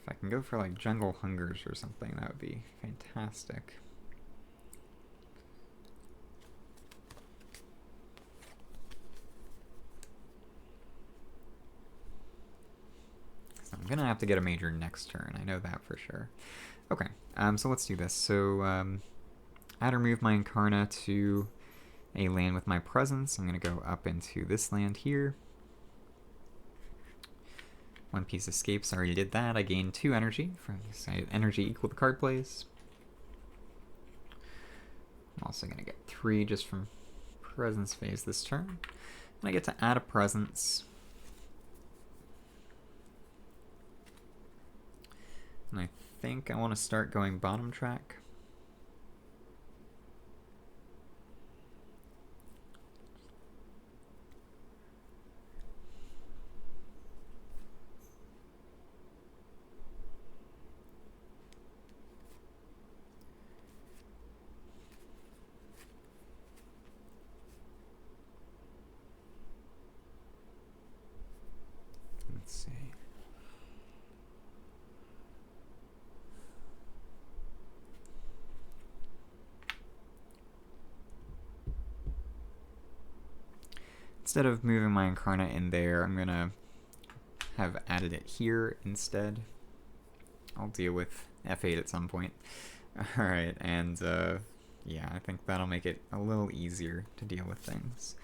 if I can go for like jungle hungers or something, that would be fantastic. I'm gonna have to get a major next turn, I know that for sure. Okay, so let's do this. So add or move my Incarna to a land with my presence. I'm gonna go up into this land here. 1 piece escapes, I already did that. I gained 2 energy. Energy equal the card plays. I'm also gonna get 3 just from presence phase this turn. And I get to add a presence. And I think I want to start going bottom track. Let's see. Instead of moving my Incarna in there, I'm going to have added it here instead. I'll deal with F8 at some point. Alright, and yeah, I think that'll make it a little easier to deal with things.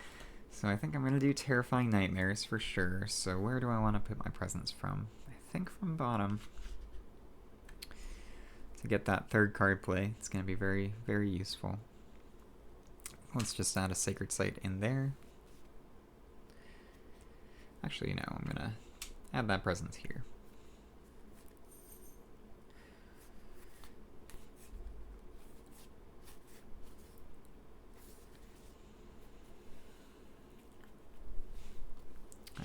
So I think I'm going to do Terrifying Nightmares for sure. So where do I want to put my presence from? I think from bottom. To get that 3rd card play, it's going to be very, very useful. Let's just add a Sacred Site in there. Actually, no, I'm going to add that presence here. I'm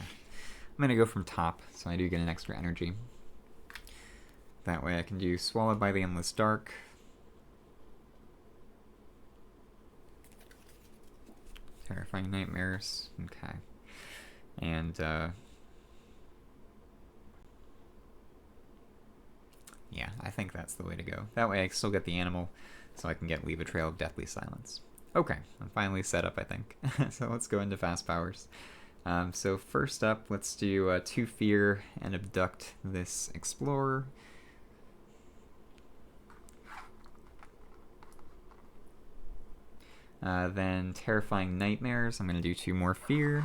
going to go from top, so I do get an extra energy. That way I can do Swallowed by the Endless Dark. Terrifying Nightmares. Okay. And, yeah, I think that's the way to go. That way I still get the animal, so I can get Leave a Trail of Deathly Silence. Okay, I'm finally set up, I think. So let's go into fast powers. So first up, let's do 2 fear and abduct this explorer. Then Terrifying Nightmares, I'm going to do 2 more fear.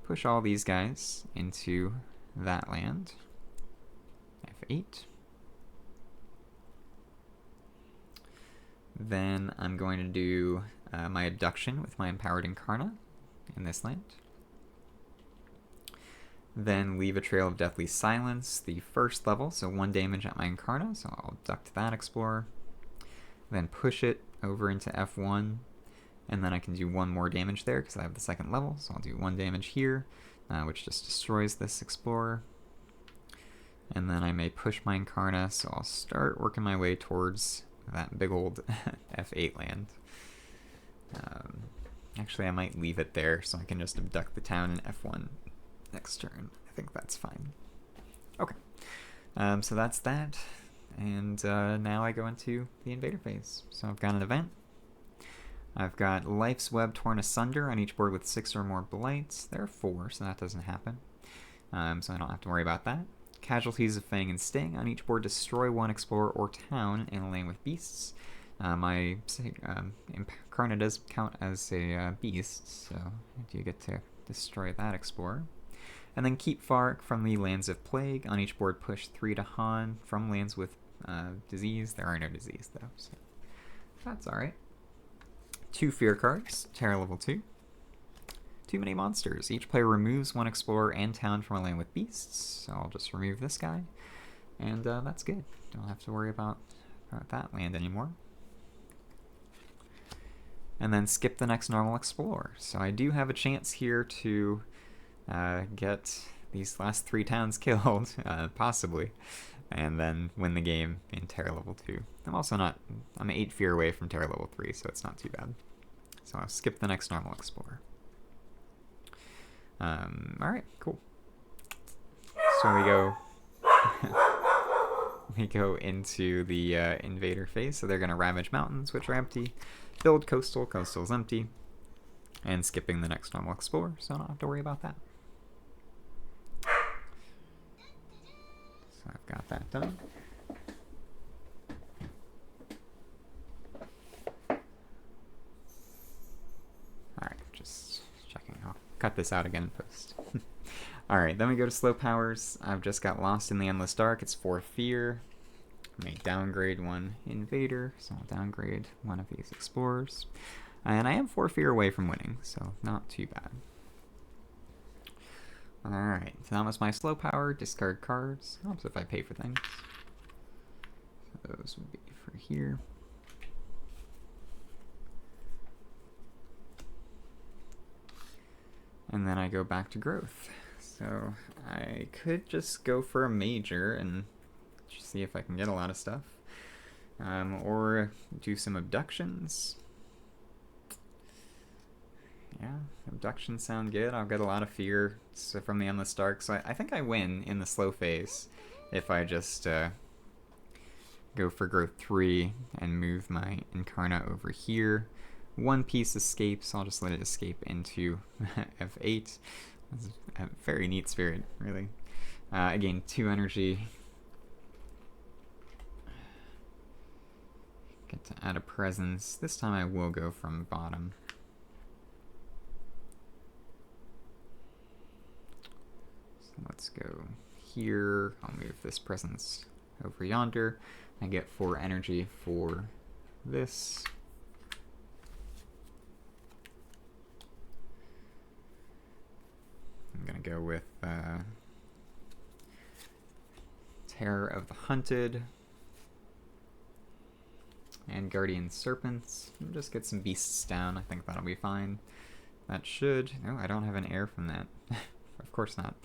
Push all these guys into that land. F8. Then I'm going to do my abduction with my Empowered Incarna in this land. Then Leave a Trail of Deathly Silence, the 1st level, so 1 damage at my Incarna, so I'll abduct that explorer. Then push it over into F1 and then I can do 1 more damage there because I have the 2nd level, so I'll do 1 damage here, which just destroys this explorer. And then I may push my Incarna, so I'll start working my way towards that big old F8 land. Actually, I might leave it there so I can just abduct the town in F1 next turn. I think that's fine. Okay, so that's that. And now I go into the invader phase. So I've got an event. I've got Life's Web Torn Asunder on each board with 6 or more blights. There are 4, so that doesn't happen. So I don't have to worry about that. Casualties of Fang and Sting. On each board, destroy 1 explorer or town in a lane with beasts. My Incarna does count as a beast, so you get to destroy that explorer. And then keep far from the Lands of Plague. On each board, push 3 to Han from lands with disease. There are no disease, though, so that's alright. 2 fear cards, Terror level 2. Too many monsters. Each player removes 1 explorer and town from a land with beasts, so I'll just remove this guy. And that's good. Don't have to worry about that land anymore. And then skip the next normal explorer. So I do have a chance here to get these last 3 towns killed, possibly, and then win the game in Terror level 2. I'm 8 fear away from Terror level 3, so it's not too bad. So I'll skip the next normal explorer. Alright, cool. So we go into the invader phase. So they're going to ravage mountains, which are empty, build coastal, coastal's empty, and skipping the next normal explorer, so I don't have to worry about that. So I've got that done. Alright, just checking. I'll cut this out again in post. Alright, then we go to slow powers. I've just got Lost in the Endless Dark. It's 4 fear. I may downgrade 1 invader, so I'll downgrade 1 of these explorers. And I am 4 fear away from winning, so not too bad. Alright, so that was my slow power. Discard cards. Helps if I pay for things. So those would be for here. And then I go back to growth. So I could just go for a major and just see if I can get a lot of stuff. Or do some abductions. Yeah, abductions sound good. I'll get a lot of fear from the Endless Dark. So I think I win in the slow phase if I just go for growth 3 and move my Incarna over here. 1 piece escapes. I'll just let it escape into F8. That's a very neat spirit, really. Again, 2 energy. Get to add a presence. This time I will go from bottom. So let's go here. I'll move this presence over yonder. I get 4 energy for this. I'm going to go with Terror of the Hunted and Guardian Serpents. Just get some beasts down. I think that'll be fine. That should... No, I don't have an heir from that. Of course not.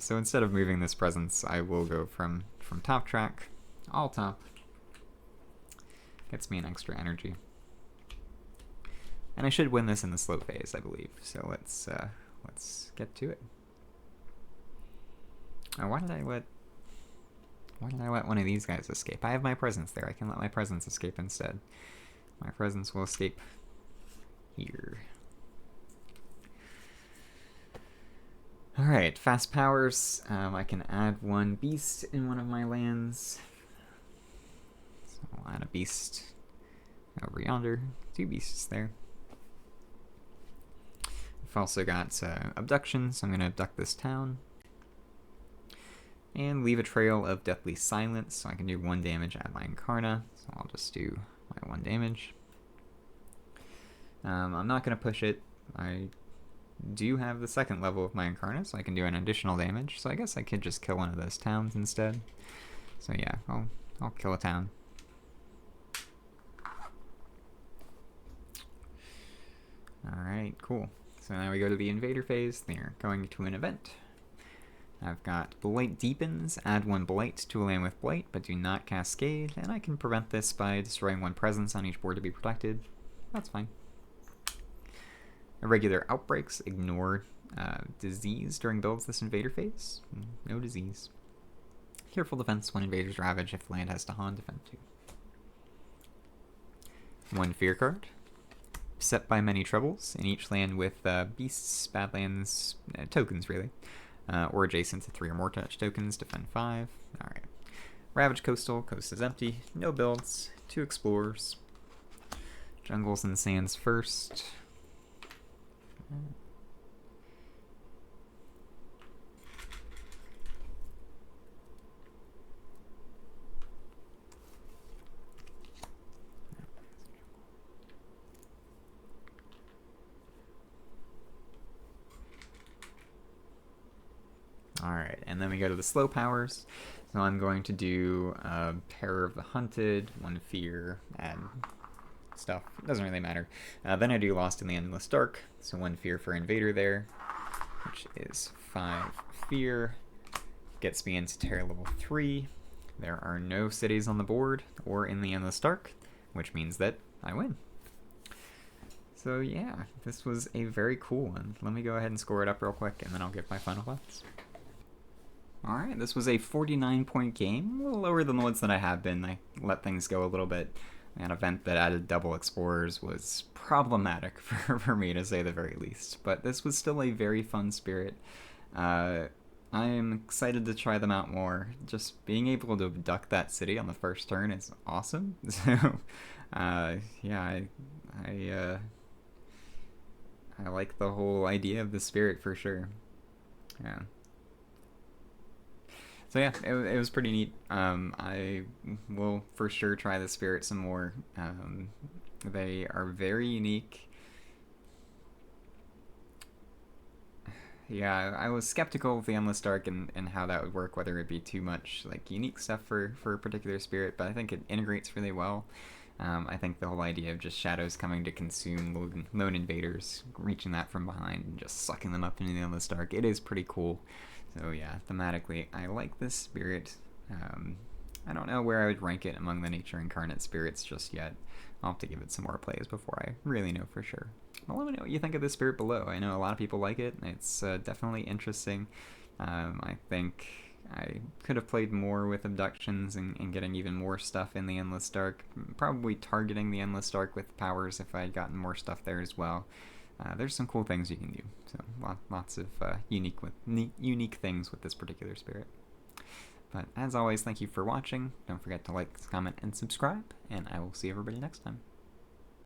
So instead of moving this presence, I will go from top track, all top. Gets me an extra energy. And I should win this in the slow phase, I believe. So let's get to it. Why did I let one of these guys escape? I have my presence there. I can let my presence escape instead. My presence will escape here. Alright, fast powers. I can add 1 beast in one of my lands. So I'll add a beast over yonder. 2 beasts there. I've also got abduction, so I'm going to abduct this town. And leave a trail of Deathly Silence, so I can do 1 damage at my Incarna. So I'll just do my 1 damage. I'm not going to push it. I do have the 2nd level of my Incarna, so I can do an additional damage. So I guess I could just kill one of those towns instead. So yeah, I'll kill a town. Alright, cool. So now we go to the invader phase. They're going to an event. I've got Blight Deepens. Add 1 Blight to a land with Blight, but do not Cascade. And I can prevent this by destroying 1 presence on each board to be protected. That's fine. Irregular Outbreaks. Ignore disease during builds this invader phase. No disease. Careful Defense. 1 Invaders Ravage if land has to Han, defend 2. 1 Fear card. Set by many troubles in each land with beasts, badlands, tokens really, or adjacent to 3 or more touch tokens, defend 5. Alright. Ravage Coastal, coast is empty, no builds, 2 explorers. Jungles and sands first. Alright, and then we go to the slow powers. So I'm going to do a Pair of the Hunted, 1 Fear, and stuff. It doesn't really matter. Then I do Lost in the Endless Dark, so 1 Fear for Invader there, which is 5 Fear. Gets me into Terror level 3. There are no cities on the board or in the Endless Dark, which means that I win. So yeah, this was a very cool one. Let me go ahead and score it up real quick, and then I'll give my final thoughts. Alright, this was a 49-point game, a little lower than the ones that I have been. I let things go a little bit. An event that added double explorers was problematic for me, to say the very least. But this was still a very fun spirit. I am excited to try them out more. Just being able to abduct that city on the first turn is awesome. So, yeah, I like the whole idea of the spirit for sure. Yeah. So yeah, it was pretty neat. I will for sure try the spirit some more. They are very unique. Yeah, I was skeptical of the Endless Dark and how that would work, whether it be too much like unique stuff for a particular spirit, but I think it integrates really well. I think the whole idea of just shadows coming to consume lone invaders, reaching that from behind and just sucking them up into the Endless Dark, it is pretty cool. So yeah, thematically, I like this spirit. I don't know where I would rank it among the nature incarnate spirits just yet. I'll have to give it some more plays before I really know for sure. Well, let me know what you think of this spirit below. I know a lot of people like it. It's definitely interesting. I think I could have played more with abductions and getting even more stuff in the Endless Dark. Probably targeting the Endless Dark with powers if I had gotten more stuff there as well. There's some cool things you can do. So lots of unique things with this particular spirit. But as always, thank you for watching. Don't forget to like, comment, and subscribe, and I will see everybody next time.